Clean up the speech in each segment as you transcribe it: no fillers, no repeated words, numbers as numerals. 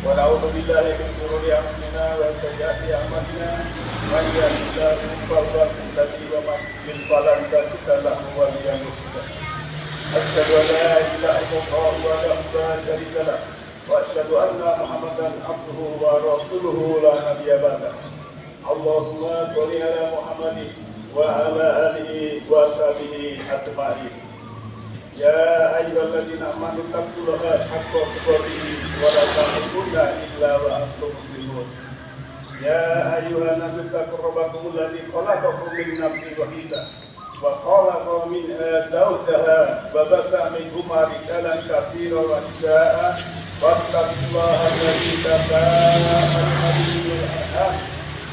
ونعوذ بالله من شرور انفسنا وسيئات اعمالنا من يهده الله فهو المهتدي ومن يضلل فلن تجد له وليا مرشدا اشهد ان لا اله الا الله وحده لا شريك له واشهد ان محمدا عبده ورسوله لا نبي بعده اللهم صل على محمد وعلى اله وصحبه اجمعين يا أيها الذين آمنوا اتقوا الله حق تقاته ولا تموتن إلا وأنتم مسلمون يا أيها الناس اتقوا ربكم الذي خلقكم من نفس واحدة وخلق منها زوجها وبث منهما رجالا كثيرا ونساء واتقوا الله الذي تساءلون به والأرحام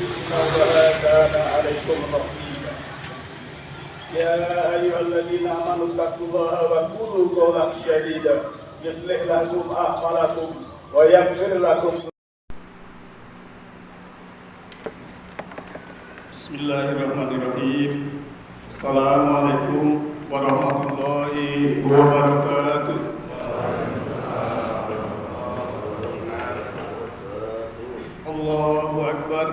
إن الله كان عليكم رقيبا يا أيها الذين آمنوا اتقوا الله وقولوا قولا سديدا يصلح لكم أعمالكم ويغفر لكم. Bismillahirrahmanirrahim. Assalamualaikum warahmatullahi wabarakatuh. Allahu Akbar,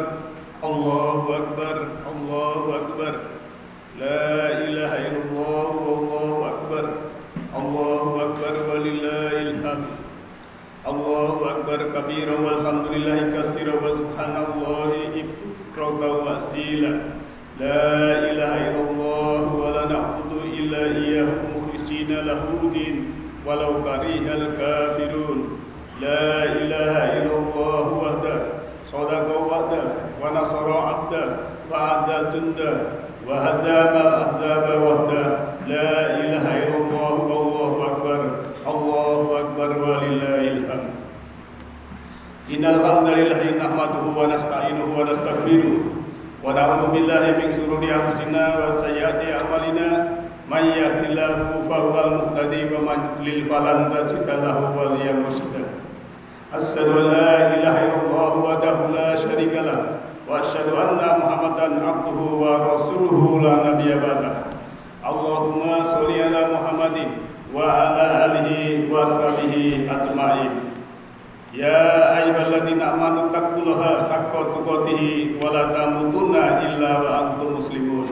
Allahu Akbar, Allahu Akbar. La ilaha illallah wallahu akbar. Allahu akbar walillahil hamd. Allahu akbar kabira walhamdulillahi katsira wa subhanallahi ikrama wa asila. La ilaha illallah wa la na'budu illa iyyahu mukhlishina lahu din walau karihal kafirun. La ilaha illallah wahda sadaqa wa'da wa nasara 'abda wa 'azza junda wa hazamal ahzaba wahda. La ilaha illallah wallahu akbar. Allahu akbar walillahil hamd. Innal hamdalillahi nahmaduhu wa nasta'inuhu wa nastaghfiruh wa na'udzu billahi min shururi anfusina wa sayyiati a'malina may yahdihillahu fahuwal muhtadi wa may yudlil falan tajida lahu waliyyan mursyida. Asyhadu an la ilaha illallah wahdahu la syarika lah wa asyhadu anna Muhammadan abduhu wa rasuluhu la nabiyya ba'dah. Allahumma sholli ala Muhammadin wa ala alihi wa sahbihi ajma'in. Ya ayyuhalladzina amanu taqullaha haqqa tuqatih wa la tamutunna illa wa antum muslimun.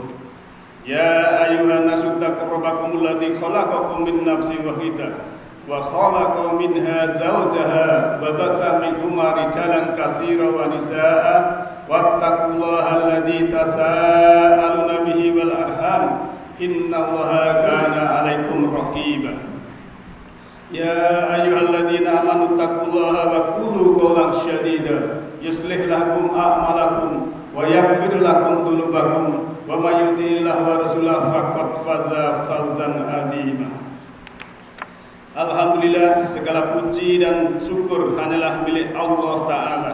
Ya ayyuhan nasu taqu rabbakumul ladzi khalaqakum min nafsin wahidah wa khalaqa minha zawjaha wa basa minhuma rijalan katsiran wa nisaa'a wattaqullaha alladzi tasaaluna bihi wal arham innallaha kana 'alaikum raqiba. Ya ayyuhalladzina amanu taqullaha wa qulu qawlan sadida yuslih lakum a'malakum wa yaghfir lakum dhunubakum wa may yuti'illah wa rasulahu faqad faza fawzan 'azima. Alhamdulillah, segala puji dan syukur hanyalah milik Allah Ta'ala.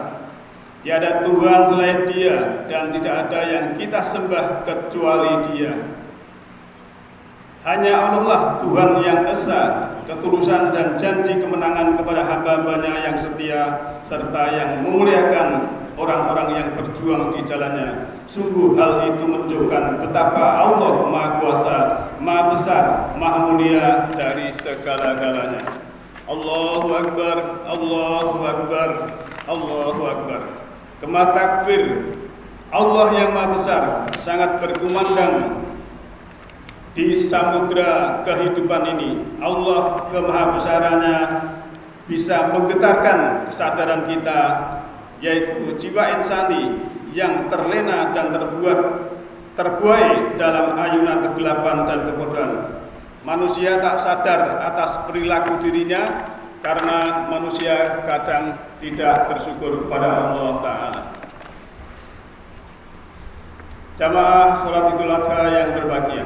Tiada Tuhan selain Dia dan tidak ada yang kita sembah kecuali Dia. Hanya Allah lah Tuhan yang esa, ketulusan dan janji kemenangan kepada hamba-hambanya yang setia serta yang memuliakan orang-orang yang berjuang di jalannya. Sungguh hal itu menunjukkan betapa Allah Maha Kuasa, Maha Besar, Maha Mulia dari segala-galanya. Allahu Akbar, Allahu Akbar, Allahu Akbar. Kema takbir, Allah yang Maha Besar sangat berkumandang di samudra kehidupan ini. Allah kemahabesarannya bisa menggetarkan kesadaran kita, yaitu jiwa insani yang terlena dan terbuai dalam ayunan kegelapan dan kebodohan. Manusia tak sadar atas perilaku dirinya karena manusia kadang tidak bersyukur kepada Allah Ta'ala. Jamaah sholat Idul Adha yang berbahagia,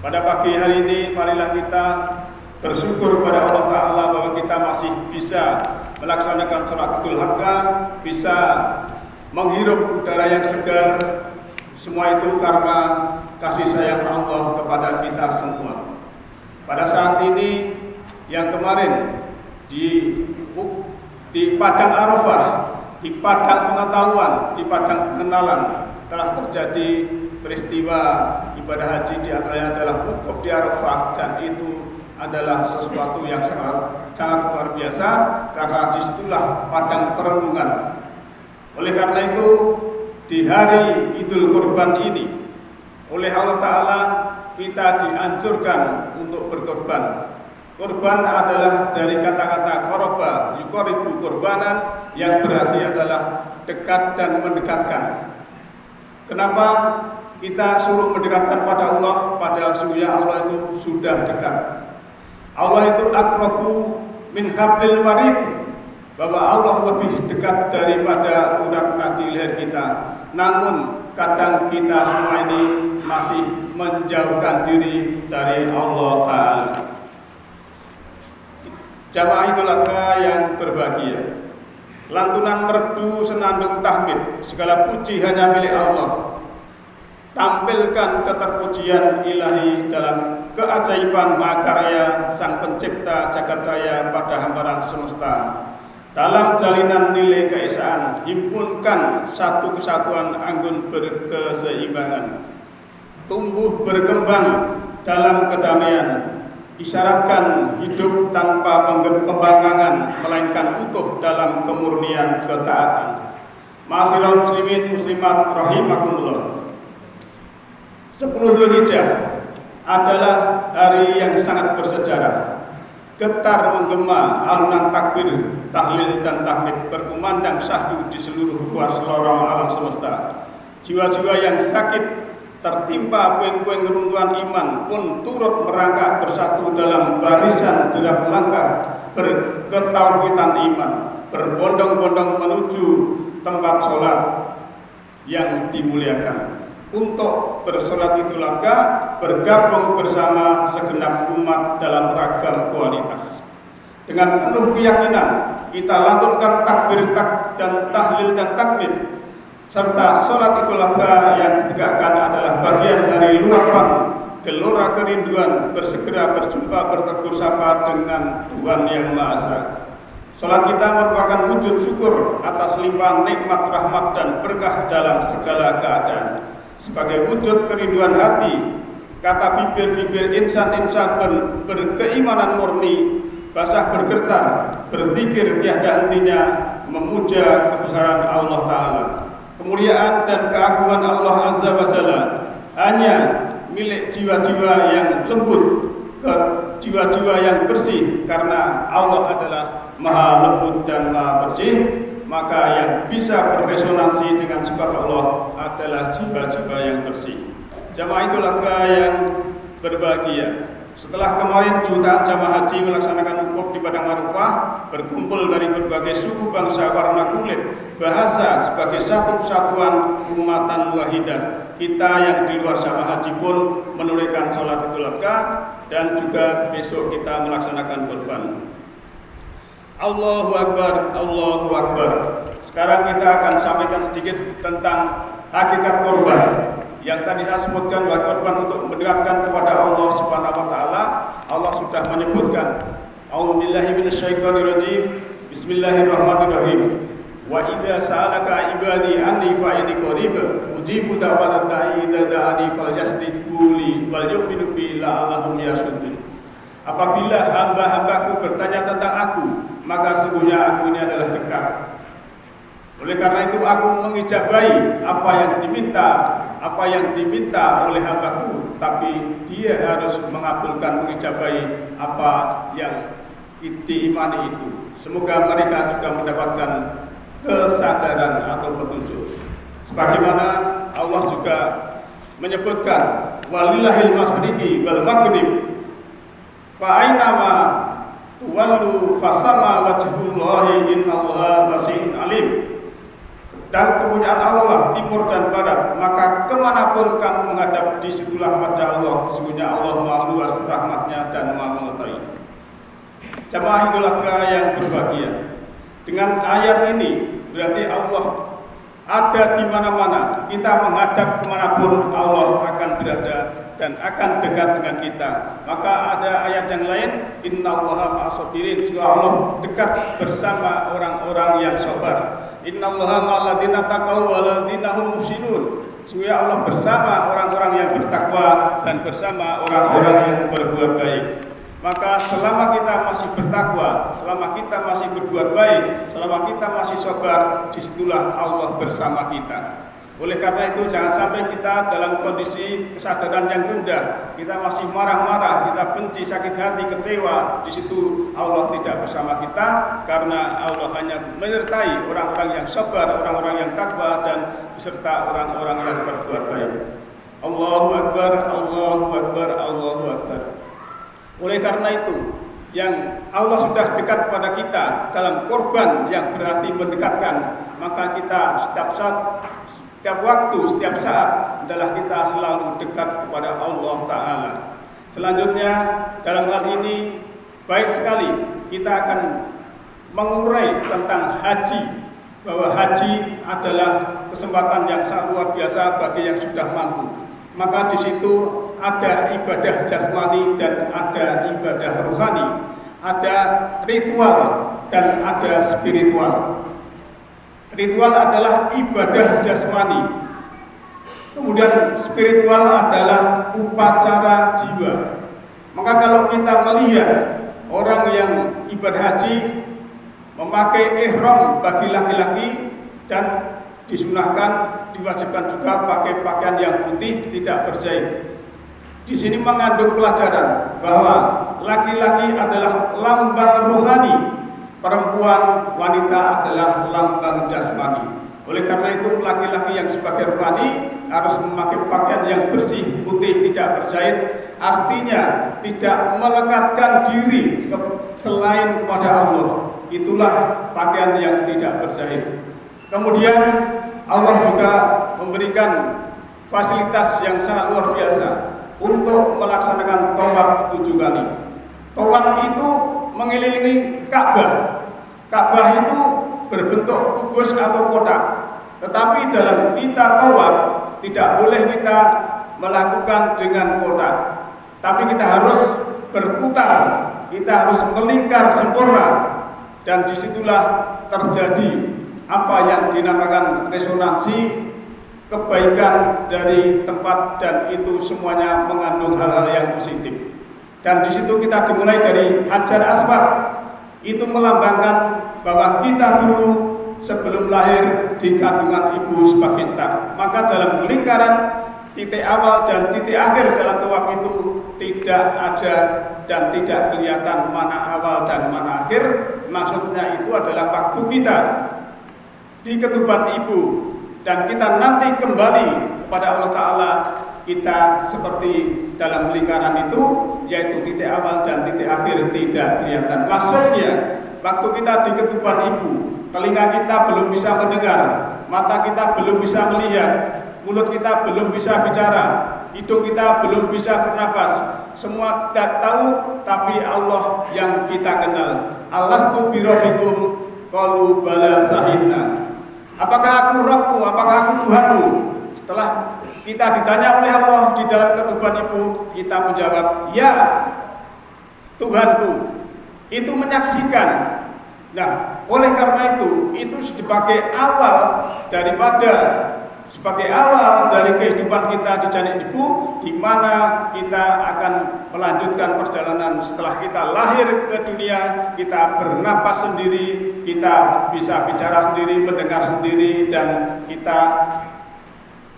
pada pagi hari ini marilah kita bersyukur kepada Allah Ta'ala bahwa kita masih bisa melaksanakan sholat Idul Adha, bisa menghirup udara yang segar. Semua itu karena kasih sayang Allah kepada kita semua. Pada saat ini yang kemarin di padang Arafah, di padang pengetahuan, di padang kenalan telah terjadi peristiwa ibadah haji di antaranya adalah wukuf di Arafah, dan itu adalah sesuatu yang sangat luar biasa karena disitulah padang perenungan. Oleh karena itu di hari Idul Kurban ini oleh Allah Ta'ala kita dianjurkan untuk berkorban. Korban adalah dari kata-kata qoroba yuqoribu korbanan, yang berarti adalah dekat dan mendekatkan. Kenapa kita suruh mendekatkan pada Allah, padahal sesungguhnya Allah itu sudah dekat. Allah itu aqrabu min hablil warid, bahwa Allah lebih dekat daripada urat nadi leher kita. Namun kadang kita semua ini masih menjauhkan diri dari Allah Ta'ala. Jamaah Idul Adha yang berbahagia, lantunan merdu senandung tahmid, segala puji hanya milik Allah. Tampilkan keterpujian ilahi dalam keajaiban mahakarya Sang Pencipta jagat raya pada hamparan semesta. Dalam jalinan nilai keesaan, himpunkan satu kesatuan anggun berkeseimbangan. Tumbuh berkembang dalam kedamaian, isyaratkan hidup tanpa pembangkangan, melainkan utuh dalam kemurnian ketaatan. Ma'asyiral muslimin muslimat rahimakumullah. 10 Dzulhijjah adalah hari yang sangat bersejarah. Getar menggema alunan takbir, tahlil dan tahmid berkumandang syahdu di seluruh ruas lorong alam semesta. Jiwa-jiwa yang sakit tertimpa puing-puing runtuhan iman pun turut merangkak bersatu dalam barisan derap langkah berketauhidan iman, berbondong-bondong menuju tempat sholat yang dimuliakan. Untuk bersolat Idul Adha, bergabung bersama segenap umat dalam ragam kualitas. Dengan penuh keyakinan kita lantunkan takbir dan tahlil dan takbir, serta sholat Idul Adha yang ditegakkan adalah bagian dari luapan gelora kerinduan bersegera berjumpa bertegur sapa dengan Tuhan Yang Maha Esa. Sholat kita merupakan wujud syukur atas limpahan nikmat, rahmat dan berkah dalam segala keadaan. Sebagai wujud kerinduan hati, kata bibir-bibir insan-insan berkeimanan murni basah bergetar, berzikir tiada hentinya memuja kebesaran Allah Ta'ala. Kemuliaan dan keagungan Allah Azza wa Jalla hanya milik jiwa-jiwa yang lembut, jiwa-jiwa yang bersih, karena Allah adalah Maha lembut dan Maha bersih. Maka yang bisa berresonansi dengan sifat Allah adalah jiwa-jiwa yang bersih. Jamaah Idul Adha yang berbahagia, setelah kemarin jutaan jamaah haji melaksanakan wukuf di Padang Arafah, berkumpul dari berbagai suku bangsa, warna kulit, bahasa sebagai satu kesatuan umatan wahidah. Kita yang di luar jamaah haji pun menunaikan sholat Idul Adha, dan juga besok kita melaksanakan kurban. Allahu Akbar, Allahu Akbar. Sekarang kita akan sampaikan sedikit tentang hakikat korban yang tadi saya sebutkan, bahwa korban untuk mendekatkan kepada Allah Subhanahu wa Ta'ala. Allah sudah menyebutkan, A'udzubillahi minasyaitonirrajim, Bismillahirrahmanirrahim. Wa idza sa'alaka ibadi anni fa inni qarib ujibu da'watad da'i idza da'ani falyastajibu li wal yu'minu bi la'allahum yashkurun. Apabila hamba-hambaku bertanya tentang aku, maka sesungguhnya aku ini adalah dekat. Oleh karena itu aku mengijabahi apa yang diminta oleh hambaku, tapi dia harus mengabulkan, mengijabahi apa yang diimani itu. Semoga mereka juga mendapatkan kesadaran atau petunjuk. Sebagaimana Allah juga menyebutkan, walillahil masyriqi wal maghrib fa ainama tuwallu fasama wajhullahi innallaha wasi'un alim. Dan kepunyaan Allah timur dan barat, maka kemanapun kamu menghadap di situlah wajah Allah. Sesungguhnya Allah Maha luas rahmatnya dan Maha mengetahui. Jamaah Idul Adha yang berbahagia, dengan ayat ini berarti Allah ada di mana-mana. Kita menghadap kemanapun Allah akan berada dan akan dekat dengan kita. Maka ada ayat yang lain, innallaha ma'as-sabirin, jika Allah dekat bersama orang-orang yang sabar. Innallaha ma'alladzina taqaw walladzina hum muhsinun. Sesungguhnya Allah bersama orang-orang yang bertakwa dan bersama orang-orang yang berbuat baik. Maka selama kita masih bertakwa, selama kita masih berbuat baik, selama kita masih sabar, disitulah Allah bersama kita. Oleh karena itu jangan sampai kita dalam kondisi kesadaran yang rendah, kita masih marah-marah, kita benci, sakit hati, kecewa. Di situ Allah tidak bersama kita, karena Allah hanya menyertai orang-orang yang sabar, orang-orang yang takwa, dan beserta orang-orang yang berbuat baik. Allahu Akbar, Allahu Akbar, Allahu Akbar. Oleh karena itu, yang Allah sudah dekat pada kita dalam korban yang berarti mendekatkan, maka kita setiap saat, setiap waktu, setiap saat adalah kita selalu dekat kepada Allah Ta'ala. Selanjutnya dalam hal ini baik sekali kita akan mengurai tentang haji, bahwa haji adalah kesempatan yang sangat luar biasa bagi yang sudah mampu. Maka di situ ada ibadah jasmani dan ada ibadah rohani, ada ritual dan ada spiritual. Ritual adalah ibadah jasmani, kemudian spiritual adalah upacara jiwa. Maka kalau kita melihat orang yang ibadah haji memakai ihram bagi laki-laki dan disunahkan, diwajibkan juga pakai pakaian yang putih tidak berjahit. Di sini mengandung pelajaran bahwa laki-laki adalah lambang rohani, perempuan, wanita adalah lambang jasmani. Oleh karena itu laki-laki yang sebagai rohani harus memakai pakaian yang bersih, putih, tidak berjahit. Artinya tidak melekatkan diri selain kepada Allah. Itulah pakaian yang tidak berjahit. Kemudian Allah juga memberikan fasilitas yang sangat luar biasa untuk melaksanakan tawaf 7 kali. Tawaf itu mengelilingi Ka'bah. Ka'bah itu berbentuk kubus atau kotak. Tetapi dalam kita tawaf tidak boleh kita melakukan dengan kotak. Tapi kita harus berputar, kita harus melingkar sempurna, dan disitulah terjadi apa yang dinamakan resonansi, kebaikan dari tempat, dan itu semuanya mengandung hal-hal yang positif. Dan di situ kita dimulai dari Hajar Aswad. Itu melambangkan bahwa kita dulu sebelum lahir di kandungan ibu sebagai start. Maka dalam lingkaran titik awal dan titik akhir dalam tawaf itu tidak ada dan tidak kelihatan mana awal dan mana akhir. Maksudnya itu adalah waktu kita di ketuban ibu dan kita nanti kembali kepada Allah Ta'ala, kita seperti dalam lingkaran itu, yaitu titik awal dan titik akhir tidak kelihatan. Maksudnya waktu kita di ketuban ibu, telinga kita belum bisa mendengar, mata kita belum bisa melihat, mulut kita belum bisa bicara, hidung kita belum bisa bernapas. Semua tidak tahu, tapi Allah yang kita kenal. Alastu birabbikum qalu bala sahibna. Apakah aku Rabbmu, apakah aku Tuhanmu? Setelah kita ditanya oleh Allah di dalam ketuban ibu, kita menjawab, ya Tuhanku. Itu menyaksikan. Nah, oleh karena itu sebagai awal sebagai awal dari kehidupan kita di janin ibu, di mana kita akan melanjutkan perjalanan setelah kita lahir ke dunia. Kita bernapas sendiri, kita bisa bicara sendiri, mendengar sendiri, dan kita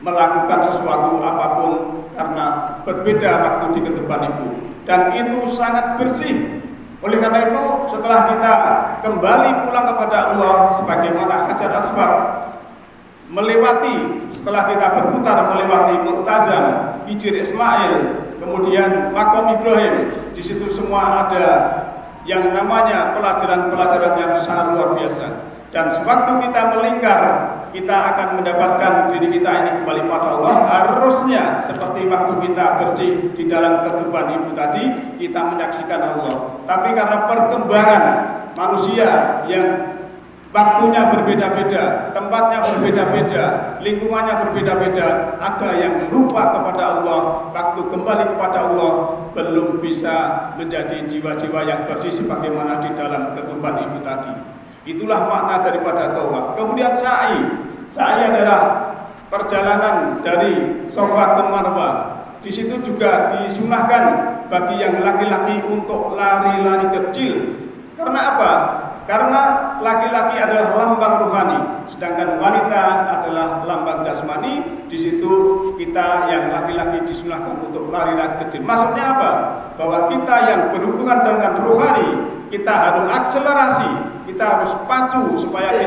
melakukan sesuatu apapun karena berbeda waktu di ketuban ibu. Dan itu sangat bersih. Oleh karena itu setelah kita kembali pulang kepada Allah sebagaimana Hajar Aswad, melewati, setelah kita berputar melewati Mu'tazam, Hijr Ismail, kemudian Makom Ibrahim, di situ semua ada yang namanya pelajaran-pelajaran yang sangat luar biasa. Dan sewaktu kita melingkar, kita akan mendapatkan diri kita ini kembali pada Allah. Harusnya seperti waktu kita bersih di dalam ketuban ibu tadi, kita menyaksikan Allah. Tapi karena perkembangan manusia yang waktunya berbeda-beda, tempatnya berbeda-beda, lingkungannya berbeda-beda, ada yang lupa kepada Allah. Waktu kembali kepada Allah belum bisa menjadi jiwa-jiwa yang bersih sebagaimana di dalam ketuban ibu tadi. Itulah makna daripada tawaf. Kemudian sa'i adalah perjalanan dari Safa ke Marwah. Di situ juga disunahkan bagi yang laki-laki untuk lari-lari kecil. Karena apa? Karena laki-laki adalah lambang rohani, sedangkan wanita adalah lambang jasmani. Di situ kita yang laki-laki disunahkan untuk lari-lari kecil. Maksudnya apa? Bahwa kita yang berhubungan dengan rohani, kita harus akselerasi, kita harus pacu supaya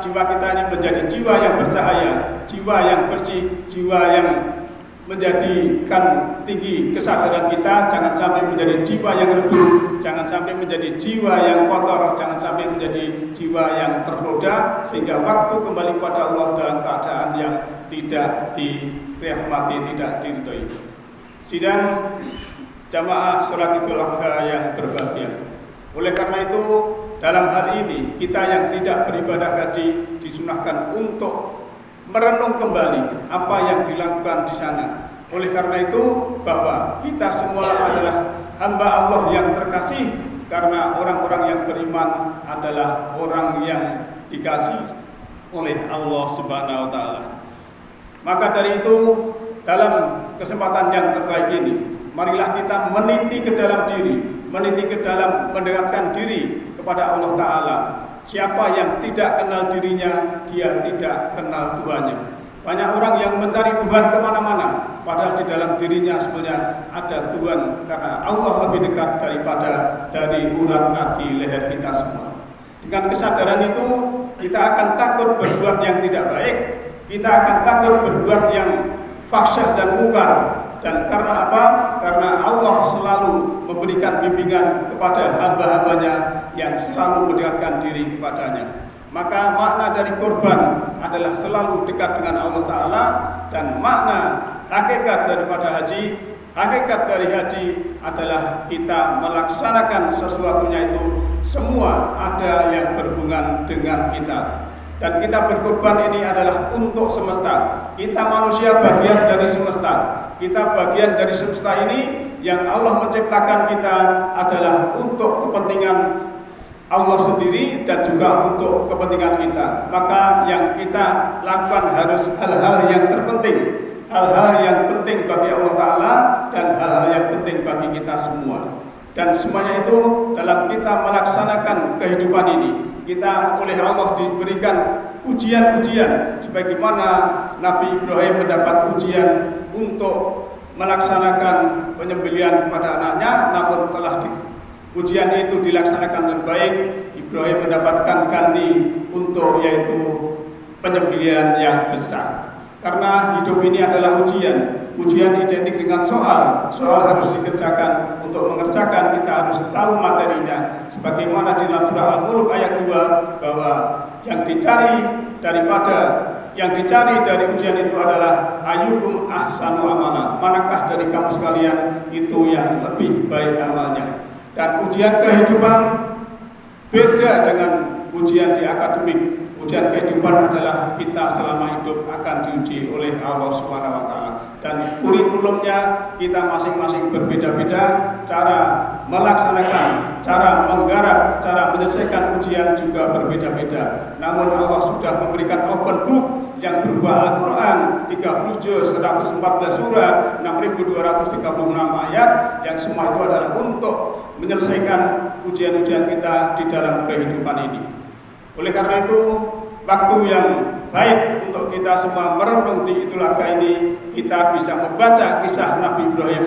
jiwa kita ini menjadi jiwa yang bercahaya, jiwa yang bersih, jiwa yang menjadikan tinggi kesadaran kita. Jangan sampai menjadi jiwa yang redup, jangan sampai menjadi jiwa yang kotor, jangan sampai menjadi jiwa yang tergoda, sehingga waktu kembali kepada Allah dalam keadaan yang tidak dirahmati, tidak diridhoi. Sidang jamaah sholat Idul Adha yang berbahagia. Oleh karena itu, dalam hal ini kita yang tidak beribadah haji disunahkan untuk merenung kembali apa yang dilakukan di sana. Oleh karena itu, bahwa kita semua adalah hamba Allah yang terkasih, karena orang-orang yang beriman adalah orang yang dikasih oleh Allah Subhanahu wa taala. Maka dari itu, dalam kesempatan yang terbaik ini, marilah kita meniti ke dalam diri, meniti ke dalam mendekatkan diri kepada Allah Ta'ala. Siapa yang tidak kenal dirinya, dia tidak kenal Tuhannya. Banyak orang yang mencari Tuhan kemana-mana, padahal di dalam dirinya sebenarnya ada Tuhan, karena Allah lebih dekat daripada dari urat nadi leher kita semua. Dengan kesadaran itu, kita akan takut berbuat yang tidak baik, kita akan takut berbuat yang fahsyah dan mungkar. Dan karena apa? Karena Allah selalu memberikan bimbingan kepada hamba-hambanya yang selalu mendekatkan diri kepadanya. Maka makna dari korban adalah selalu dekat dengan Allah Ta'ala. Dan makna hakikat daripada haji, hakikat dari haji adalah kita melaksanakan sesuatunya itu semua ada yang berhubungan dengan kita. Dan kita berkorban ini adalah untuk semesta. Kita manusia bagian dari semesta. Kita bagian dari semesta ini, yang Allah menciptakan kita adalah untuk kepentingan Allah sendiri dan juga untuk kepentingan kita. Maka yang kita lakukan harus hal-hal yang terpenting, hal-hal yang penting bagi Allah Ta'ala dan hal-hal yang penting bagi kita semua. Dan semuanya itu dalam kita melaksanakan kehidupan ini, kita oleh Allah diberikan ujian-ujian, sebagaimana Nabi Ibrahim mendapat ujian untuk melaksanakan penyembelihan kepada anaknya, namun telah ujian itu dilaksanakan dengan baik. Ibrahim mendapatkan ganti untuk yaitu penyembelihan yang besar. Karena hidup ini adalah ujian. Ujian identik dengan soal harus dikerjakan. Untuk mengerjakan kita harus tahu materinya. Sebagaimana di dalam surah Al-Mulk ayat 2, bahwa yang dicari dari ujian itu adalah ayyukum ahsanu amala. Manakah dari kamu sekalian itu yang lebih baik amalnya? Dan ujian kehidupan beda dengan ujian di akademik. Ujian kehidupan adalah kita selama hidup akan diuji oleh Allah Subhanahu wa taala. Dan kurikulumnya kita masing-masing berbeda-beda, cara melaksanakan, cara menggarap, cara menyelesaikan ujian juga berbeda-beda. Namun Allah sudah memberikan open book yang berupa Al-Quran 30 juz, 114 surat, 6236 ayat, yang semua itu adalah untuk menyelesaikan ujian-ujian kita di dalam kehidupan ini. Oleh karena itu, waktu yang baik untuk kita semua merenung di Idul Adha ini, kita bisa membaca kisah Nabi Ibrahim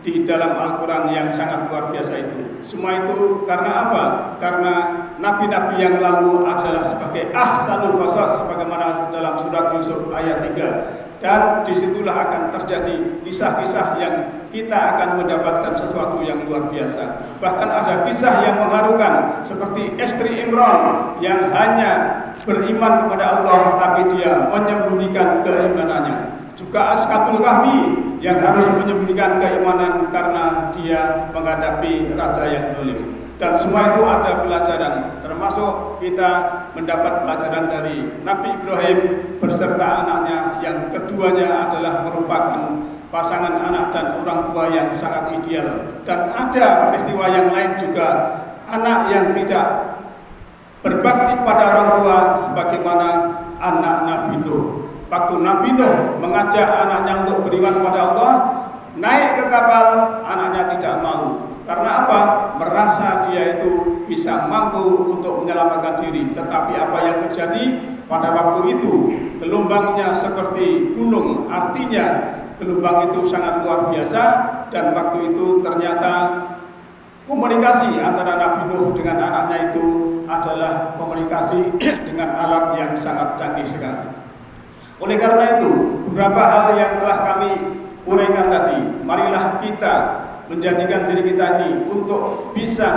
di dalam Al-Quran yang sangat luar biasa itu. Semua itu karena apa? Karena nabi-nabi yang lalu adalah sebagai ahsanul qasas, sebagaimana dalam surat Yusuf ayat 3. Dan disitulah akan terjadi kisah-kisah yang kita akan mendapatkan sesuatu yang luar biasa. Bahkan ada kisah yang mengharukan seperti istri Imran yang hanya beriman kepada Allah tapi dia menyembunyikan keimanannya. Juga Ashabul Kahfi yang harus menyembunyikan keimanan karena dia menghadapi raja yang zalim. Dan semua itu ada pelajaran, termasuk kita mendapat pelajaran dari Nabi Ibrahim beserta anaknya, yang keduanya adalah merupakan pasangan anak dan orang tua yang sangat ideal. Dan ada peristiwa yang lain juga, anak yang tidak berbakti pada orang tua sebagaimana anak Nabi Nuh. waktu Nabi Nuh mengajak anaknya untuk beriman kepada Allah, naik ke kapal, anaknya tidak mau. Karena apa? Merasa dia itu bisa mampu untuk menyelamatkan diri. Tetapi apa yang terjadi pada waktu itu? Gelombangnya seperti gunung, artinya gelombang itu sangat luar biasa. Dan waktu itu ternyata komunikasi antara Nabi Nuh dengan anaknya itu adalah komunikasi dengan alat yang sangat canggih sekali. Oleh karena itu, beberapa hal yang telah kami uraikan tadi, marilah kita menjadikan diri kita ini untuk bisa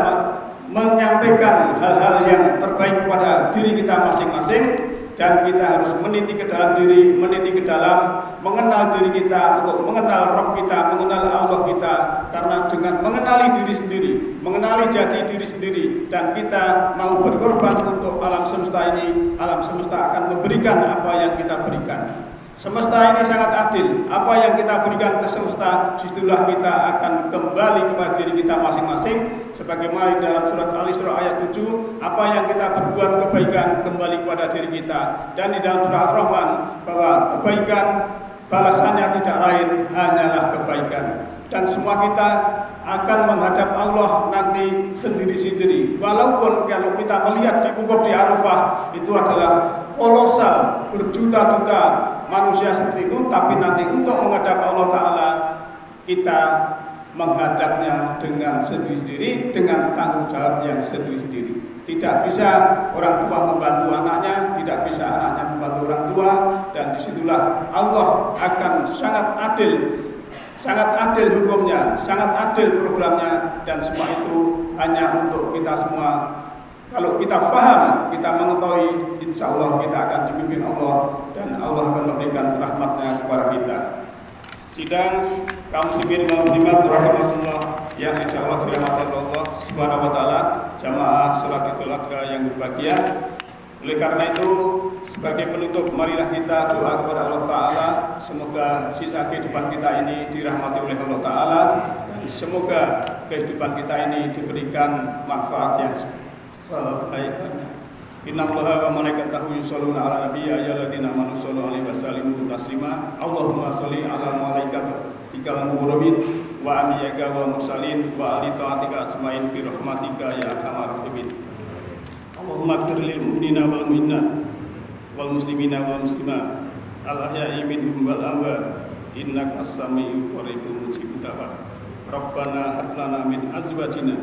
menyampaikan hal-hal yang terbaik kepada diri kita masing-masing, dan kita harus meniti ke dalam diri, meniti ke dalam mengenal diri kita, untuk mengenal Rabb kita, mengenal Allah kita. Karena dengan mengenali diri sendiri, mengenali jati diri sendiri, dan kita mau berkorban untuk alam semesta ini, alam semesta akan memberikan apa yang kita berikan. Semesta ini sangat adil. Apa yang kita berikan ke semesta, disitulah kita akan kembali kepada diri kita masing-masing. Sebagaimana dalam surat Al-Isra ayat 7, apa yang kita berbuat kebaikan kembali kepada diri kita. Dan di dalam surat Ar-Rahman, bahwa kebaikan balasannya tidak lain hanyalah kebaikan. Dan semua kita akan menghadap Allah nanti sendiri-sendiri. Walaupun kalau kita melihat di wukuf di Arafah itu adalah kolosal, berjuta-juta manusia seperti itu, tapi nanti untuk menghadap Allah Ta'ala kita menghadapnya dengan sendiri-sendiri, dengan tanggung jawab yang sendiri-sendiri. Tidak bisa orang tua membantu anaknya, tidak bisa anaknya membantu orang tua, dan disitulah Allah akan sangat adil hukumnya, sangat adil programnya, dan semua itu hanya untuk kita semua. Kalau kita paham, kita mengetahui, insya Allah kita akan dipimpin Allah, dan Allah akan memberikan rahmatnya kepada kita. Sidang kaum muslimin wal muslimat rahimahullah yang insya Allah dirahmati Allah Subhanahu wa taala, jamaah salat Idul Adha yang berbahagia. Oleh karena itu, sebagai penutup, marilah kita doa kepada Allah Ta'ala. Semoga sisa kehidupan kita ini dirahmati oleh Allah Ta'ala, dan semoga kehidupan kita ini diberikan manfaat yang sebaik-baiknya. Innallaha wa malaikatahu yusholluna 'alan nabiyyi ya ayyuhalladzina amanu shollu 'alaihi wa sallimu taslima. Allahumma sholli 'ala malaikatikal muqarrabin wa anbiyaika wa mursalin wa ali ta'atika asma'in bi rahmatika ya arhamar rahimin. Allahumma ighfir lil mu'minina wal mu'minat wal muslimina wal muslimat al ahya'i minhum wal amwat innaka as-sami'u qaribun mujibud da'wat. Rabbana hab lana min azwajina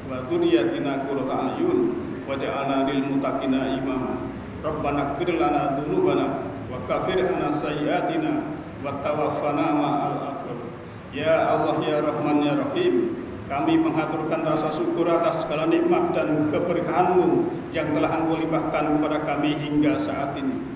wa dzurriyyatina qurrata a'yun waj'alna lil muttaqina imama. Rabbana ighfir lana dzunubana wa kaffir 'anna sayyi'atina wa tawaffana ma'al abrar. Ya Allah ya Rahman ya Rahim, kami mengaturkan rasa syukur atas segala nikmat dan keberkahan-Mu yang telah Engkau limpahkan kepada kami hingga saat ini.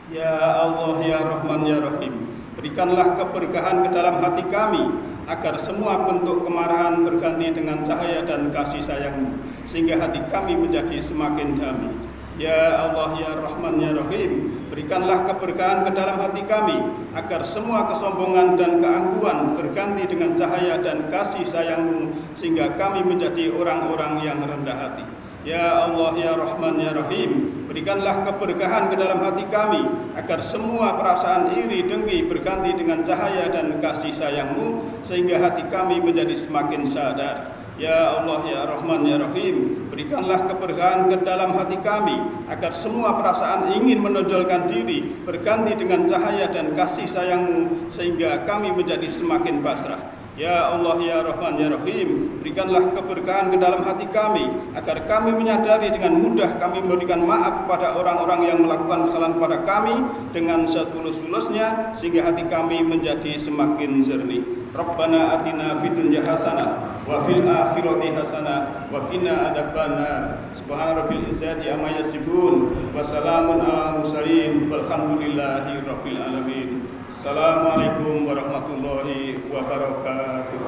Ya Allah ya Rahman ya Rahim, berikanlah keberkahan ke dalam hati kami, agar semua bentuk kemarahan berganti dengan cahaya dan kasih sayang-Mu, sehingga hati kami menjadi semakin damai. Ya Allah ya Rahman ya Rahim, berikanlah keberkahan ke dalam hati kami, agar semua kesombongan dan keangkuhan berganti dengan cahaya dan kasih sayang-Mu, sehingga kami menjadi orang-orang yang rendah hati. Ya Allah ya Rahman ya Rahim, berikanlah keberkahan ke dalam hati kami, agar semua perasaan iri dengki berganti dengan cahaya dan kasih sayang-Mu, sehingga hati kami menjadi semakin sadar. Ya Allah ya Rahman ya Rahim, berikanlah keberkahan ke dalam hati kami, agar semua perasaan ingin menonjolkan diri berganti dengan cahaya dan kasih sayang-Mu, sehingga kami menjadi semakin pasrah. Ya Allah ya Rahman ya Rahim, berikanlah keberkahan ke dalam hati kami, agar kami menyadari dengan mudah kami memberikan maaf kepada orang-orang yang melakukan kesalahan kepada kami dengan setulus-tulusnya, sehingga hati kami menjadi semakin jernih. Rabbana atina fid dunya hasanah wa fil akhirati hasanah wa qina adzabannar. Subhana rabbil izzati amma yasifun wa salamun alal mursalin walhamdulillahi rabbil alamin. Assalamualaikum warahmatullahi wabarakatuh.